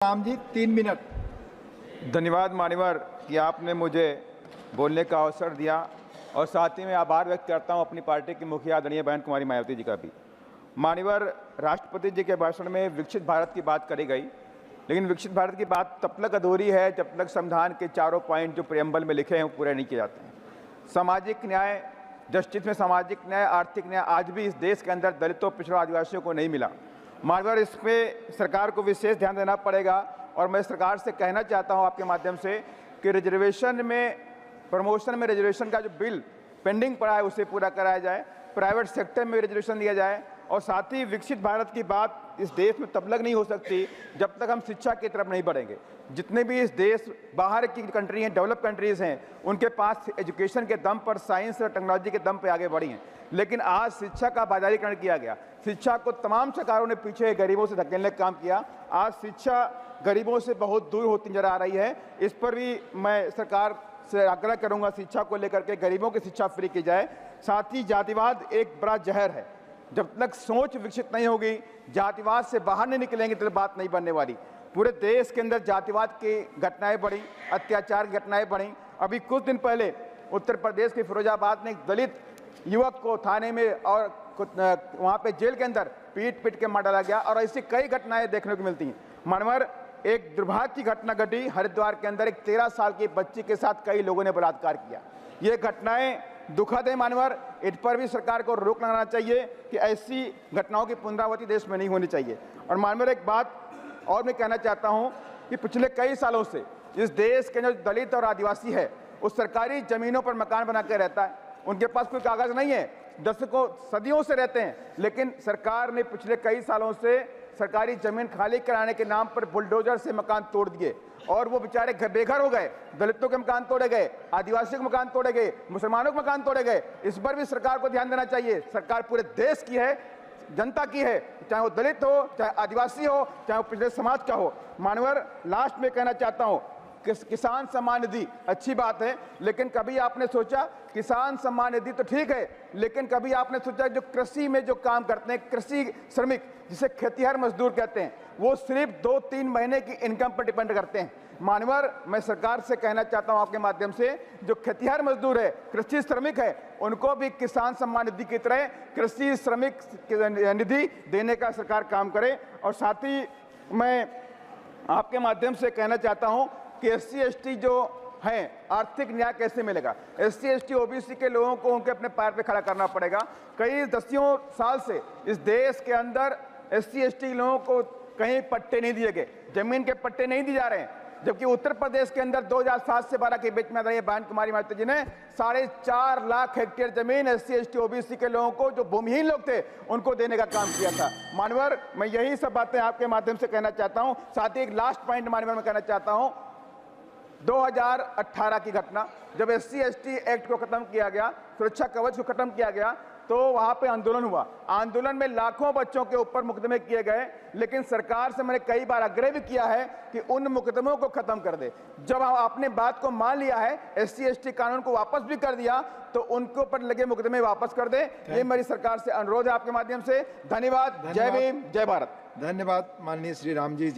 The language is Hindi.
राम जी 3 मिनट। धन्यवाद मान्यवर कि आपने मुझे बोलने का अवसर दिया और साथ ही मैं आभार व्यक्त करता हूं अपनी पार्टी की मुखिया आदरणीय बहन कुमारी मायावती जी का भी। मान्यवर, राष्ट्रपति जी के भाषण में विकसित भारत की बात करी गई, लेकिन विकसित भारत की बात तब तक अधूरी है जब तक संविधान के चारों पॉइंट जो प्रियम्बल में लिखे हैं वो पूरे नहीं किए जाते हैं। सामाजिक न्याय, जस्टिस में सामाजिक न्याय, आर्थिक न्याय आज भी इस देश के अंदर दलितों, पिछड़ों, आदिवासियों को नहीं मिला। मान्यवर, इस पे सरकार को विशेष ध्यान देना पड़ेगा और मैं सरकार से कहना चाहता हूं आपके माध्यम से कि रिजर्वेशन में, प्रमोशन में रिजर्वेशन का जो बिल पेंडिंग पड़ा है उसे पूरा कराया जाए, प्राइवेट सेक्टर में रिजर्वेशन दिया जाए और साथ ही विकसित भारत की बात इस देश में तब तक नहीं हो सकती जब तक हम शिक्षा की तरफ नहीं बढ़ेंगे। जितने भी इस देश बाहर की कंट्री हैं, डेवलप कंट्रीज़ हैं, उनके पास एजुकेशन के दम पर, साइंस और टेक्नोलॉजी के दम पर आगे बढ़ी हैं, लेकिन आज शिक्षा का बाजारीकरण किया गया। शिक्षा को तमाम सरकारों ने पीछे गरीबों से धकेलने का काम किया। आज शिक्षा गरीबों से बहुत दूर होती नजर आ रही है। इस पर भी मैं सरकार से आग्रह करूंगा, शिक्षा को लेकर के गरीबों की शिक्षा फ्री की जाए। साथ ही जातिवाद एक बड़ा जहर है, जब तक सोच विकसित नहीं होगी, जातिवाद से बाहर नहीं निकलेंगे तो बात नहीं बनने वाली। पूरे देश के अंदर जातिवाद की घटनाएं बढ़ी, अत्याचार की घटनाएं बढ़ी। अभी कुछ दिन पहले उत्तर प्रदेश के फिरोजाबाद में एक दलित युवक को थाने में और वहाँ पे जेल के अंदर पीट के मार डाला गया और ऐसी कई घटनाएं देखने को मिलती हैं। मानवर, एक दुर्भाग्य की घटना घटी हरिद्वार के अंदर, एक 13 साल की बच्ची के साथ कई लोगों ने बलात्कार किया। ये घटनाएं दुखद है मानवर, इन पर भी सरकार को रोक लगाना चाहिए कि ऐसी घटनाओं की पुनरावृत्ति देश में नहीं होनी चाहिए। और मानवर, एक बात और मैं कहना चाहता हूं कि पिछले कई सालों से इस देश के जो दलित और आदिवासी है उस सरकारी जमीनों पर मकान बना के रहता है। उनके पास कोई कागज नहीं है, दशकों सदियों से रहते हैं, लेकिन सरकार ने पिछले कई सालों से सरकारी जमीन खाली कराने के नाम पर बुलडोजर से मकान तोड़ दिए और वो बेचारे बेघर हो गए। दलितों के मकान तोड़े गए, आदिवासियों के मकान तोड़े गए, मुसलमानों के मकान तोड़े गए। इस पर भी सरकार को ध्यान देना चाहिए। सरकार पूरे देश की है, जनता की है, चाहे वो दलित हो, चाहे आदिवासी हो, चाहे वो पिछड़े समाज का हो। मानवर, लास्ट में कहना चाहता हूँ, किसान सम्मान निधि अच्छी बात है, लेकिन कभी आपने सोचा, किसान सम्मान निधि तो ठीक है, लेकिन कभी आपने सोचा जो कृषि में जो काम करते हैं, कृषि श्रमिक जिसे खेतिहर मजदूर कहते हैं, वो सिर्फ 2-3 महीने की इनकम पर डिपेंड करते हैं। मानवर, मैं सरकार से कहना चाहता हूं आपके माध्यम से, जो खेतिहर मजदूर है, कृषि श्रमिक है, उनको भी किसान सम्मान निधि की तरह कृषि श्रमिक निधि देने का सरकार काम करे। और साथ ही मैं आपके माध्यम से कहना चाहता हूं कि SC ST जो हैं, आर्थिक न्याय कैसे मिलेगा? SC ST OBC के लोगों को उनके अपने पैर पे खड़ा करना पड़ेगा। कई दसियों साल से इस देश के अंदर SC ST लोगों को कहीं पट्टे नहीं दिए गए, जमीन के पट्टे नहीं दिए जा रहे हैं, जबकि उत्तर प्रदेश के अंदर 2007 से 12 के बीच में बहन कुमारी मायावती जी ने 4.5 लाख हेक्टेयर जमीन SC ST OBC के लोगों को, जो भूमिहीन लोग थे, उनको देने का काम किया था। मानवर, मैं यही सब बातें आपके माध्यम से कहना चाहता हूं। साथ ही एक लास्ट पॉइंट मानवर में कहना चाहता हूं, 2018 की घटना, जब SC ST एक्ट को खत्म किया गया, सुरक्षा कवच को खत्म किया गया, तो वहां पे आंदोलन हुआ। आंदोलन में लाखों बच्चों के ऊपर मुकदमे किए गए, लेकिन सरकार से मैंने कई बार आग्रह भी किया है कि उन मुकदमों को खत्म कर दे। जब आपने बात को मान लिया है, SC ST कानून को वापस भी कर दिया, तो उनके ऊपर लगे मुकदमे वापस कर दे। ये मेरी सरकार से अनुरोध है आपके माध्यम से। धन्यवाद। जय भीम, जय भारत। धन्यवाद माननीय श्री राम जी।